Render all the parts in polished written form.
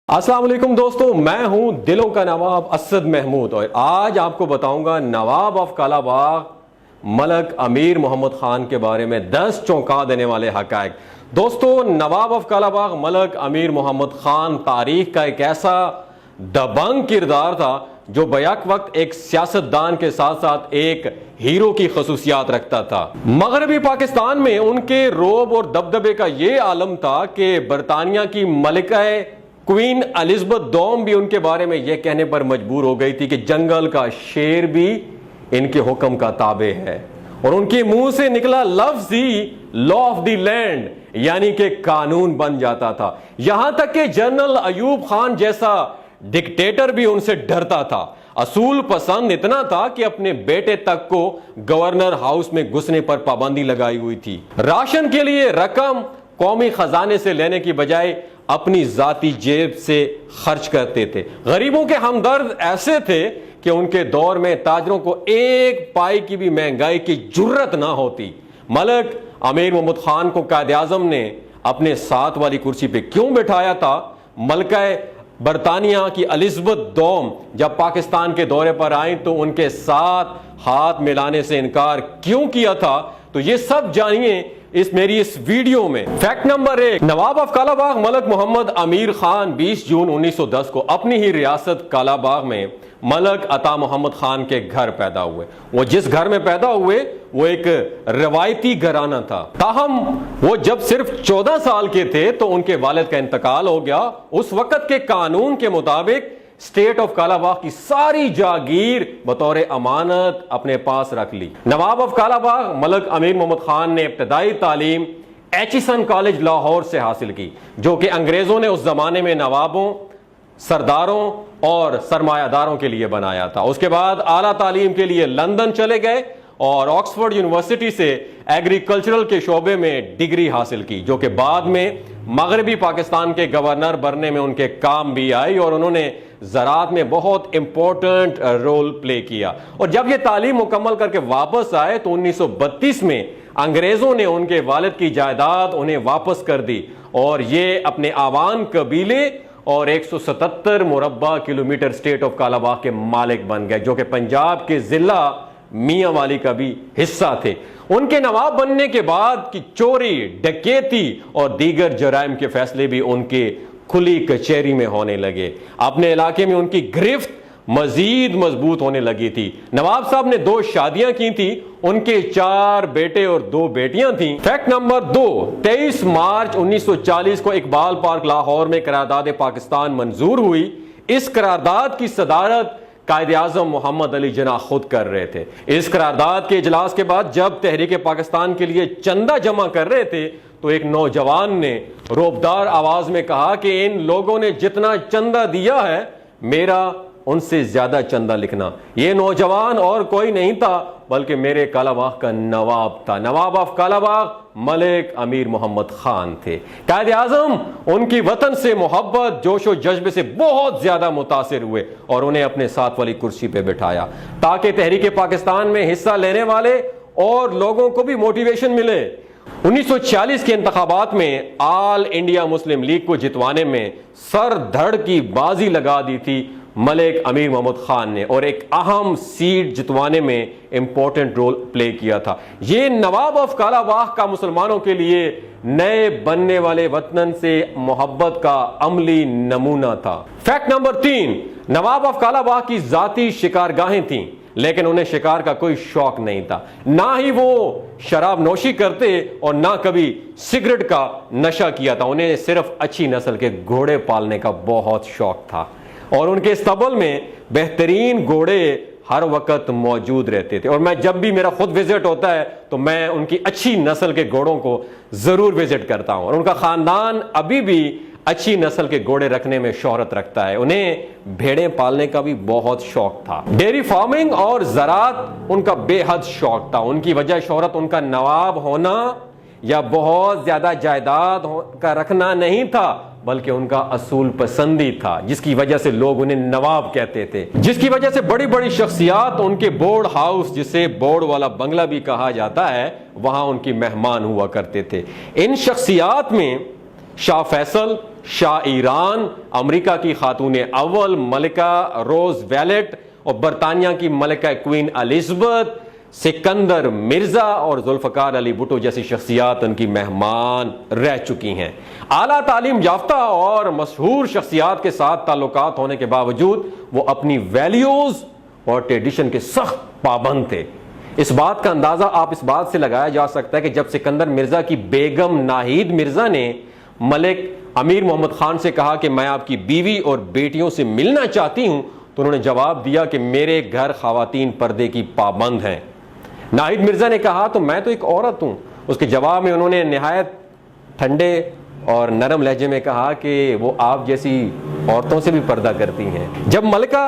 अस्सलाम वालेकुम दोस्तों, मैं हूं दिलों का नवाब असद महमूद और आज आपको बताऊंगा नवाब ऑफ कालाबाग मलक अमीर मोहम्मद खान के बारे में 10 चौंका देने वाले हकायक। दोस्तों, नवाब ऑफ कालाबाग मलक अमीर मोहम्मद खान तारीख का एक ऐसा दबंग किरदार था जो बैक वक्त एक सियासतदान के साथ साथ एक हीरो की खसूसियात रखता था। मगरबी पाकिस्तान में उनके रोब और दबदबे का यह आलम था कि बरतानिया की मलिका क्वीन एलिजाबेथ दोम भी उनके बारे में यह कहने पर मजबूर हो गई थी कि जंगल का शेर भी इनके हुक्म का ताबे है, और उनके मुंह से निकला लफ्ज ही लॉ ऑफ द लैंड यानी कि कानून बन जाता था। यहां तक कि जनरल अयूब खान जैसा डिक्टेटर भी उनसे डरता था। असूल पसंद इतना था कि अपने बेटे तक को गवर्नर हाउस में घुसने पर पाबंदी लगाई हुई थी। राशन के लिए रकम कौमी खजाने से लेने की बजाय अपनी जाती जेब से खर्च करते थे। गरीबों के हमदर्द ऐसे थे कि उनके दौर में ताजरों को एक पाई की भी महंगाई की जुर्रत ना होती। मलक अमीर मोहम्मद खान को कायद आजम ने अपने साथ वाली कुर्सी पे क्यों बिठाया था? मलका बरतानिया की एलिजाबेथ दोम जब पाकिस्तान के दौरे पर आई तो उनके साथ हाथ मिलाने से इनकार क्यों किया था? तो ये सब जानिए मेरी इस वीडियो में। फैक्ट नंबर 1, नवाब ऑफ कालाबाग मलक मोहम्मद अमीर खान 20 जून 1910 को अपनी ही रियासत कालाबाग में मलक अता मोहम्मद खान के घर पैदा हुए। वो जिस घर में पैदा हुए वो एक रवायती घराना था। ताहम वो जब सिर्फ 14 साल के थे तो उनके वालिद का इंतकाल हो गया। उस वक्त के कानून के मुताबिक स्टेट ऑफ कालाबाग की सारी जागीर बतौर अमानत अपने पास रख ली। नवाब ऑफ कालाबाग मलक अमीर मोहम्मद खान ने इब्तदाई तालीम एचिसन कॉलेज लाहौर से हासिल की, जो कि अंग्रेजों ने उस जमाने में नवाबों, सरदारों और सरमायादारों के लिए बनाया था। उसके बाद आला तालीम के लिए लंदन चले गए और ऑक्सफोर्ड यूनिवर्सिटी से एग्रीकल्चरल के शोबे में डिग्री हासिल की, जो कि बाद में मगरबी पाकिस्तान के गवर्नर बनने में उनके काम भी आई और उन्होंने ज़राअत में बहुत इंपॉर्टेंट रोल प्ले किया। और जब ये तालीम मुकम्मल करके वापस आए तो 1932 में अंग्रेजों ने उनके वालिद की जायदाद उन्हें वापस कर दी और ये अपने आवान कबीले और 177 मुरब्बा किलोमीटर स्टेट ऑफ कालाबाग के मालिक बन गए, जो कि पंजाब के जिला मियां वाली का भी हिस्सा थे। उनके नवाब बनने के बाद की चोरी, डकैती और दीगर जराइम के फैसले भी उनके खुली कचहरी में होने लगे। अपने इलाके में उनकी गिरफ्त मजीद मजबूत होने लगी थी। नवाब साहब ने 2 शादियां की थी, उनके 4 बेटे और 2 बेटियां थीं। फैक्ट नंबर 2, 23 मार्च 1940 को इकबाल पार्क लाहौर में करारदाद पाकिस्तान मंजूर हुई। इस करारदाद की सदारत कायद आजम मोहम्मद अली जिन्ना खुद कर रहे थे। इस करारदाद के इजलास के बाद जब तहरीक पाकिस्तान के लिए चंदा जमा कर रहे थे तो एक नौजवान ने रोबदार आवाज में कहा कि इन लोगों ने जितना चंदा दिया है मेरा उनसे ज्यादा चंदा लिखना। यह नौजवान और कोई नहीं था बल्कि मेरे कालाबाग का नवाब था। नवाब ऑफ कालाबाग मलिक अमीर मोहम्मद खान थे। कायद आजम उनकी वतन से मोहब्बत, जोशो जज्बे से बहुत ज्यादा मुतासिर हुए और उन्हें अपने साथ वाली कुर्सी पे बिठाया ताकि तहरीक पाकिस्तान में हिस्सा लेने वाले और लोगों को भी मोटिवेशन मिले। 1946 के इंतखाबात में ऑल इंडिया मुस्लिम लीग को जितवाने में सर धड़ की बाजी लगा दी थी मलिक अमीर मोहम्मद खान ने और एक अहम सीट जितवाने में इंपॉर्टेंट रोल प्ले किया था। यह नवाब ऑफ कालाबाग का मुसलमानों के लिए नए बनने वाले वतन से मोहब्बत का अमली नमूना था। Fact number 3, Nawab of Kalabagh की जाती शिकारगाहें थीं, लेकिन उन्हें शिकार का कोई शौक नहीं था। ना ही वो शराब नोशी करते और ना कभी सिगरेट का नशा किया था। उन्हें सिर्फ अच्छी नस्ल के घोड़े पालने का बहुत शौक था और उनके स्तबल में बेहतरीन घोड़े हर वक्त मौजूद रहते थे। और मैं जब भी मेरा खुद विजिट होता है तो मैं उनकी अच्छी नस्ल के घोड़ों को जरूर विजिट करता हूं और उनका खानदान अभी भी अच्छी नस्ल के घोड़े रखने में शोहरत रखता है। उन्हें भेड़ें पालने का भी बहुत शौक था। डेयरी फार्मिंग और ज़राअत उनका बेहद शौक था। उनकी वजह शोहरत उनका नवाब होना या बहुत ज्यादा जायदाद का रखना नहीं था बल्कि उनका असूल पसंदी था, जिसकी वजह से लोग उन्हें नवाब कहते थे, जिसकी वजह से बड़ी बड़ी शख्सियात उनके बोर्ड हाउस, जिसे बोर्ड वाला बंगला भी कहा जाता है, वहां उनकी मेहमान हुआ करते थे। इन शख्सियात में शाह फैसल, शाह ईरान, अमेरिका की खातून अव्वल मलिका रोज वैलेट और बरतानिया की मलिका क्वीन एलिजाबेथ, सिकंदर मिर्जा और जुल्फकार अली भुट्टो जैसी शख्सियात उनकी मेहमान रह चुकी हैं। आला तालीम याफ्ता और मशहूर शख्सियात के साथ ताल्लुकात होने के बावजूद वो अपनी वैल्यूज और ट्रेडिशन के सख्त पाबंद थे। इस बात का अंदाजा आप इस बात से लगाया जा सकता है कि जब सिकंदर मिर्जा की बेगम नाहिद मिर्जा ने मलिक अमीर मोहम्मद खान से कहा कि मैं आपकी बीवी और बेटियों से मिलना चाहती हूं, तो उन्होंने जवाब दिया कि मेरे घर खवातीन पर्दे की पाबंद हैं। नाहिद मिर्जा ने कहा तो मैं तो एक औरत हूं। उसके जवाब में उन्होंने निहायत ठंडे और नरम लहजे में कहा कि वो आप जैसी औरतों से भी पर्दा करती हैं। जब मलिका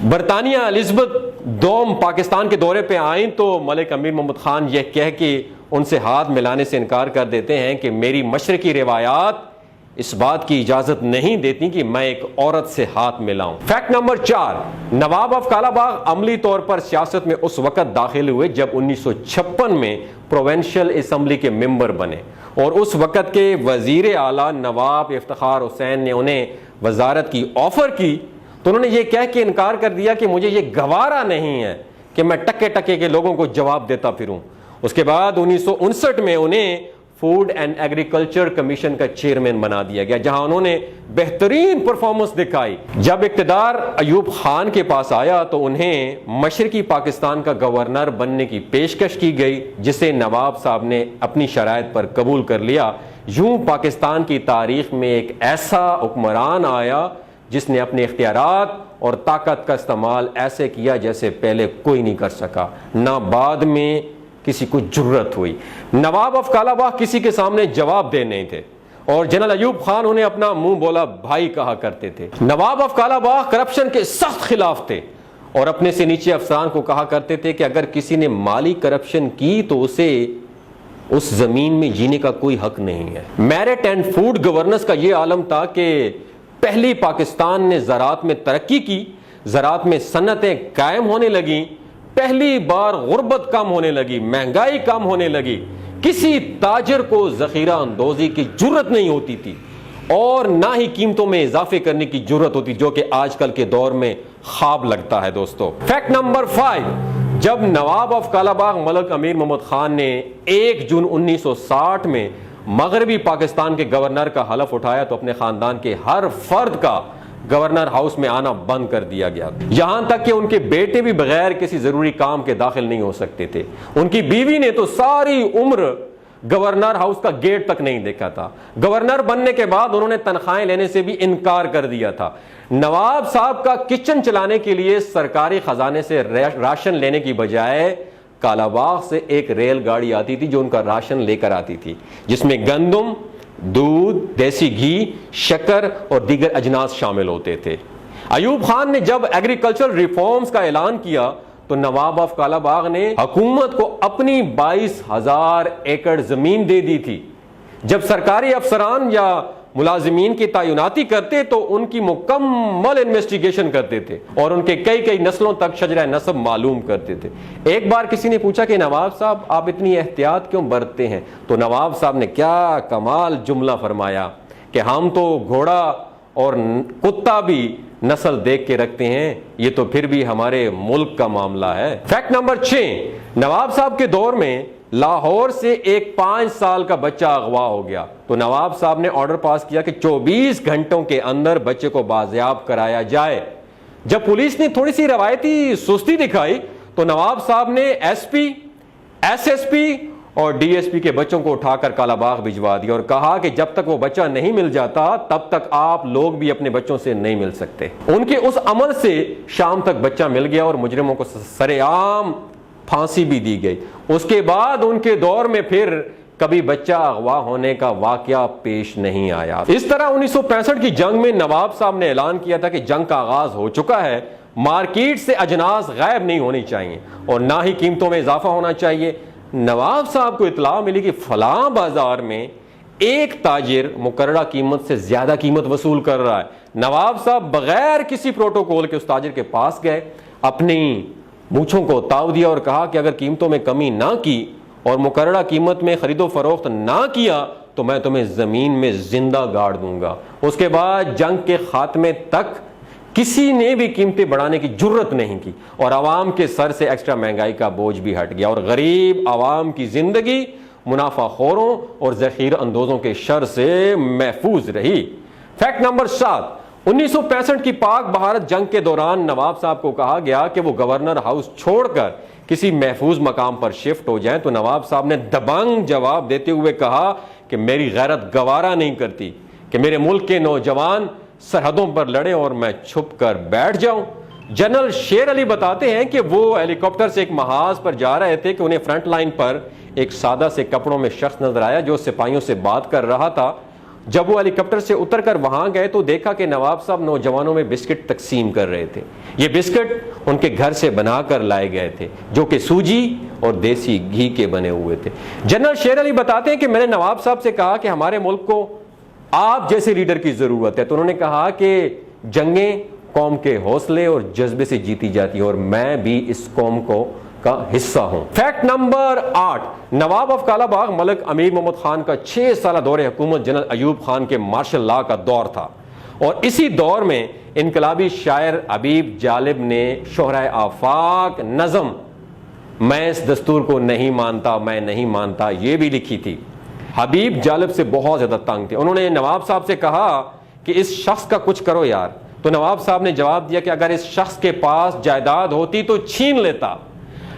बरतानिया एलिजाबेथ दोम पाकिस्तान के दौरे पे आई तो मलिक अमीर मोहम्मद खान यह कह के उनसे हाथ मिलाने से इनकार कर देते हैं कि मेरी मशरकी रिवायात इस बात की इजाजत नहीं देती कि मैं एक औरत से हाथ मिलाऊं। Fact number 4, Nawab of Kalabagh अमली तौर पर सियासत में उस वक्त दाखिल हुए जब 1956 में प्रोविंशियल असेंबली के मेंबर बने और उस वक्त के वजीर आला नवाब इफ्तिखार हुसैन ने उन्हें वजारत की ऑफर की तो उन्होंने ये कह के इनकार कर दिया कि मुझे ये गवारा नहीं है कि मैं टके टके के लोगों को जवाब देता फिरूं। उसके बाद 1959 में उन्हें फूड एंड एग्रीकल्चर कमीशन का चेयरमैन बना दिया गया, जहां उन्होंने बेहतरीन परफॉर्मेंस दिखाई। जब इक्तदार अयूब खान के पास आया तो उन्हें मशरकी पाकिस्तान का गवर्नर बनने की पेशकश की गई, जिसे नवाब साहब ने अपनी शराइत पर कबूल कर लिया। यूं पाकिस्तान की तारीख में एक ऐसा हुक्मरान आया जिसने अपने इख्तियारात और ताकत का इस्तेमाल ऐसे किया जैसे पहले कोई नहीं कर सका, ना बाद में किसी को जुर्रत हुई। नवाब ऑफ कालाबाग किसी के सामने जवाब दे नहीं थे और जनरल अयूब खान उन्हें अपना मुंह बोला भाई कहा करते थे। नवाब ऑफ कालाबाग करप्शन के सख्त खिलाफ थे और अपने से नीचे अफसरान को कहा करते थे कि अगर किसी ने माली करप्शन की तो उसे उस जमीन में जीने का कोई हक नहीं है। मैरिट एंड फूड गवर्नेंस का यह आलम था कि पहली पाकिस्तान ने ज़राअत में तरक्की की, ज़राअत में सन्नतें कायम होने लगी, पहली बार गुर्बत कम होने लगी, महंगाई कम होने लगी, किसी ताजर को जखीरा अंदोजी की जुर्रत नहीं होती थी और ना ही कीमतों में इजाफे करने की जुर्रत होती, जो कि आजकल के दौर में ख्वाब लगता है। दोस्तों, फैक्ट नंबर 5, जब नवाब ऑफ कालाबाग मलिक अमीर मोहम्मद खान ने 1 जून 1960 में मगरबी पाकिस्तान के गवर्नर का हलफ उठाया तो अपने खानदान के हर फर्द का गवर्नर हाउस में आना बंद कर दिया गया, यहां तक कि उनके बेटे भी बगैर किसी जरूरी काम के दाखिल नहीं हो सकते थे। उनकी बीवी ने तो सारी उम्र गवर्नर हाउस का गेट तक नहीं देखा था। गवर्नर बनने के बाद उन्होंने तनख्वाहें लेने से भी इनकार कर दिया था। नवाब साहब का किचन चलाने के लिए सरकारी खजाने से राशन लेने की बजाय कालाबाग से एक रेलगाड़ी आती थी जो उनका राशन लेकर आती थी, जिसमें गंदम, दूध, देसी घी, शक्कर और दीगर अजनास शामिल होते थे। अयूब खान ने जब एग्रीकल्चरल रिफॉर्म्स का ऐलान किया तो नवाब ऑफ कालाबाग ने हुकूमत को अपनी 22,000 एकड़ जमीन दे दी थी। जब सरकारी अफसरान या मुलाजिमीन की तैनाती करते तो उनकी मुकम्मल इन्वेस्टिगेशन करते थे और उनके कई कई नस्लों तक शजरा नस्ब मालूम करते थे। एक बार किसी ने पूछा कि नवाब साहब आप इतनी एहतियात क्यों बरतते हैं, तो नवाब साहब ने क्या कमाल जुमला फरमाया कि हम तो घोड़ा और कुत्ता भी नस्ल देख के रखते हैं, ये तो फिर भी हमारे मुल्क का मामला है। फैक्ट नंबर 6, नवाब साहब के दौर में लाहौर से एक 5 साल का बच्चा अगवा हो गया तो नवाब साहब ने ऑर्डर पास किया कि 24 घंटों के अंदर बच्चे को बाजियाब कराया जाए। जब पुलिस ने थोड़ी सी रवायती सुस्ती दिखाई तो नवाब साहब ने एसपी, एसएसपी और डीएसपी के बच्चों को उठाकर कालाबाग भिजवा दिया और कहा कि जब तक वो बच्चा नहीं मिल जाता तब तक आप लोग भी अपने बच्चों से नहीं मिल सकते। उनके उस अमल से शाम तक बच्चा मिल गया और मुजरिमों को सरेआम फांसी भी दी गई। उसके बाद उनके दौर में फिर कभी बच्चा अगवा होने का वाकया पेश नहीं आया। इस तरह 1965 की जंग में नवाब साहब ने ऐलान किया था कि जंग का आगाज हो चुका है, मार्केट से अजनास गायब नहीं होनी चाहिए और ना ही कीमतों में इजाफा होना चाहिए। नवाब साहब को इतला मिली कि फलां बाजार में एक ताजिर मुकर्ररा कीमत से ज्यादा कीमत वसूल कर रहा है। नवाब साहब बगैर किसी प्रोटोकॉल के उस ताजिर के पास गए, अपनी मूछों को ताव दिया और कहा कि अगर कीमतों में कमी ना की और मुकर्ररा कीमत में खरीदो फरोख्त ना किया तो मैं तुम्हें जमीन में जिंदा गाड़ दूंगा। उसके बाद जंग के खात्मे तक किसी ने भी कीमतें बढ़ाने की जुर्रत नहीं की और आवाम के सर से एक्स्ट्रा महंगाई का बोझ भी हट गया और गरीब आवाम की जिंदगी मुनाफाखोरों और जखीर अंदोजों के शर से महफूज रही। फैक्ट नंबर 7, 1965 की पाक भारत जंग के दौरान नवाब साहब को कहा गया कि वो गवर्नर हाउस छोड़कर किसी महफूज मकाम पर शिफ्ट हो जाएं, तो नवाब साहब ने दबंग जवाब देते हुए कहा कि मेरी गैरत गवारा नहीं करती कि मेरे मुल्क के नौजवान सरहदों पर लड़े और मैं छुप कर बैठ जाऊं। जनरल शेर अली बताते हैं कि वो हेलीकॉप्टर से एक महाज पर जा रहे थे कि उन्हें फ्रंट लाइन पर एक सादा से कपड़ों में शख्स नजर आया जो सिपाहियों से बात कर रहा था। जब वो हेलीकॉप्टर से उतरकर वहां गए तो देखा कि नवाब साहब नौजवानों में बिस्किट तकसीम कर रहे थे। ये बिस्किट उनके घर से बनाकर लाए गए थे जो कि सूजी और देसी घी के बने हुए थे। जनरल शेर अली बताते हैं कि मैंने नवाब साहब से कहा कि हमारे मुल्क को आप जैसे लीडर की जरूरत है, तो उन्होंने कहा कि जंगें कौम के हौसले और जज्बे से जीती जाती है और मैं भी इस कौम को का हिस्सा हूं। Fact number 8, Nawab of Kalabagh Malik अमीर मोहम्मद खान का 6 साल दौरे हुकूमत जनरल अयूब खान के मार्शल लॉ का दौर था और इसी दौर में इनकलाबी शायर हबीब जालिब ने शोहराए आफाक नज़म मैं इस दस्तूर को नहीं मानता, मैं नहीं मानता, ये भी लिखी थी। हबीब जालिब से बहुत ज्यादा तंग थे। उन्होंने नवाब साहब से कहा कि इस शख्स का कुछ करो यार, तो नवाब साहब ने जवाब दिया कि अगर इस शख्स के पास जायदाद होती तो छीन लेता,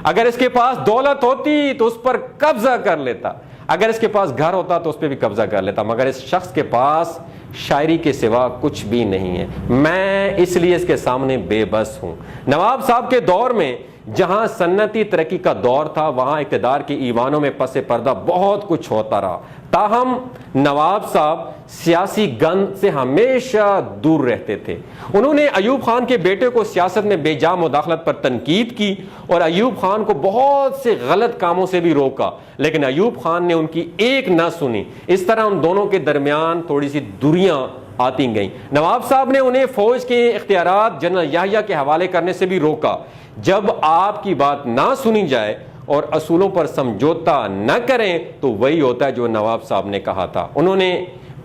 अगर इसके पास दौलत होती तो उस पर कब्जा कर लेता, अगर इसके पास घर होता तो उस पर भी कब्जा कर लेता, मगर इस शख्स के पास शायरी के सिवा कुछ भी नहीं है, मैं इसलिए इसके सामने बेबस हूं। नवाब साहब के दौर में जहां सन्नती तरक्की का दौर था वहां इक़्तिदार के ईवानों में पसे पर्दा बहुत कुछ होता रहा, ताहम नवाब साहब सियासी गंद से हमेशा दूर रहते थे। उन्होंने अयूब खान के बेटे को सियासत में बेजा मुदाखलत पर तनकीद की और अयूब खान को बहुत से गलत कामों से भी रोका, लेकिन अयूब खान ने उनकी एक न सुनी। इस तरह उन दोनों के दरमियान थोड़ी सी दूरियां आती गईं। नवाब साहब ने उन्हें फौज के इख्तियारात जनरल याहिया के हवाले करने से भी रोका। जब आपकी बात ना सुनी जाए और असूलों पर समझौता न करें तो वही होता है जो नवाब साहब ने कहा था। उन्होंने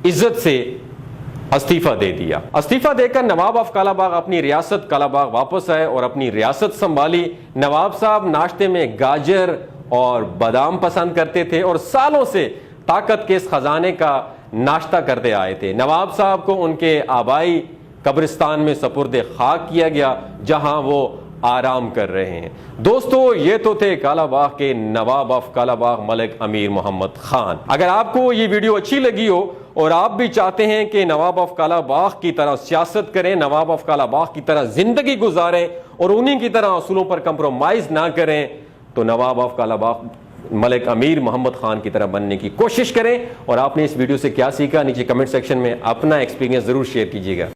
इज्जत से इस्तीफा दे दिया। इस्तीफा देकर नवाब ऑफ कालाबाग अपनी रियासत कालाबाग वापस आए और अपनी रियासत संभाली। नवाब साहब नाश्ते में गाजर और बादाम पसंद करते थे और सालों से ताकत के इस खजाने का नाश्ता करते आए थे। नवाब साहब को उनके आबाई कब्रिस्तान में सपुर्द खाक किया गया जहां वो आराम कर रहे हैं। दोस्तों, ये तो थे कालाबाग के नवाब ऑफ कालाबाग मलिक अमीर मोहम्मद खान। अगर आपको ये वीडियो अच्छी लगी हो और आप भी चाहते हैं कि नवाब ऑफ कालाबाग की तरह सियासत करें, नवाब ऑफ कालाबाग की तरह जिंदगी गुजारें और उन्हीं की तरह असूलों पर कंप्रोमाइज ना करें, तो नवाब ऑफ कालाबाग मलिक अमीर मोहम्मद खान की तरह बनने की कोशिश करें। और आपने इस वीडियो से क्या सीखा, नीचे कमेंट सेक्शन में अपना एक्सपीरियंस जरूर शेयर कीजिएगा।